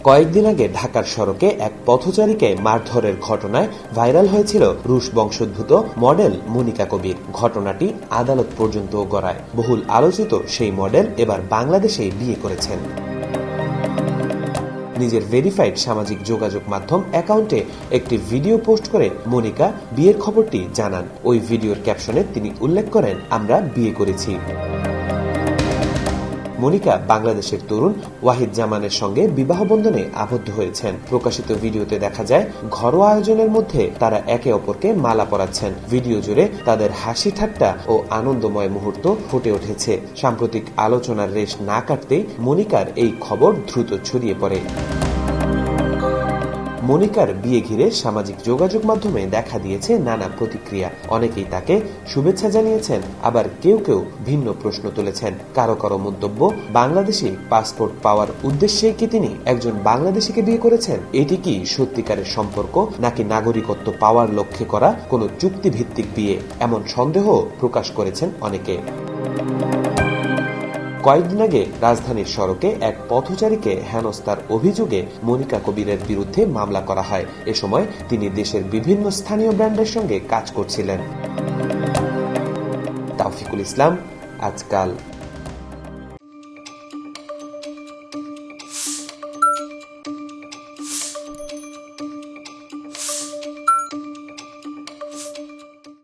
কয়েকদিন আগে ঢাকার সড়কে এক পথচারীকে মারধরের ঘটনায় ভাইরাল হয়েছিল রুশ বংশোদ্ভূত মডেল মনিকা কবির। ঘটনাটি আদালত পর্যন্ত গড়ায়। বহুল আলোচিত সেই মডেল এবার বাংলাদেশেই বিয়ে করেছেন। নিজের ভেরিফাইড সামাজিক যোগাযোগ মাধ্যম অ্যাকাউন্টে একটি ভিডিও পোস্ট করে মনিকা বিয়ের খবরটি জানান। ওই ভিডিওর ক্যাপশনে তিনি উল্লেখ করেন, আমরা বিয়ে করেছি। মনিকা বাংলাদেশের তরুণ ওয়াহিদ জামানের সঙ্গে বিবাহ বন্ধনে আবদ্ধ হয়েছেন। প্রকাশিত ভিডিওতে দেখা যায় ঘরোয়া আয়োজনের মধ্যে তারা একে অপরকে মালা পরাচ্ছেন। ভিডিও জুড়ে তাদের হাসি ঠাট্টা ও আনন্দময় মুহূর্ত ফুটে উঠেছে। সাম্প্রতিক আলোচনার রেশ না কাটতেই মনিকার এই খবর দ্রুত ছড়িয়ে পড়ে। মনিকার বিয়ে ঘিরে সামাজিক যোগাযোগ মাধ্যমে দেখা দিয়েছে নানা প্রতিক্রিয়া। অনেকেই তাকে শুভেচ্ছা জানিয়েছেন, আবার কেউ কেউ ভিন্ন প্রশ্ন তুলেছেন। কারো কারো মন্তব্য, বাংলাদেশি পাসপোর্ট পাওয়ার উদ্দেশ্যেই কি তিনি একজন বাংলাদেশিকে বিয়ে করেছেন? এটি কি সত্যিকারের সম্পর্ক নাকি নাগরিকত্ব পাওয়ার লক্ষ্যে করা কোনো চুক্তিভিত্তিক বিয়ে? এমন সন্দেহ প্রকাশ করেছেন অনেকে। কয়েকদিন আগে রাজধানীর সড়কে এক পথচারীকে হেনস্থার অভিযোগে মনিকা কবিরের বিরুদ্ধে মামলা করা হয়। এ সময় তিনি দেশের বিভিন্ন স্থানীয় ব্র্যান্ডের সঙ্গে কাজ করছিলেন। তাওফিকুল ইসলাম, আজকাল।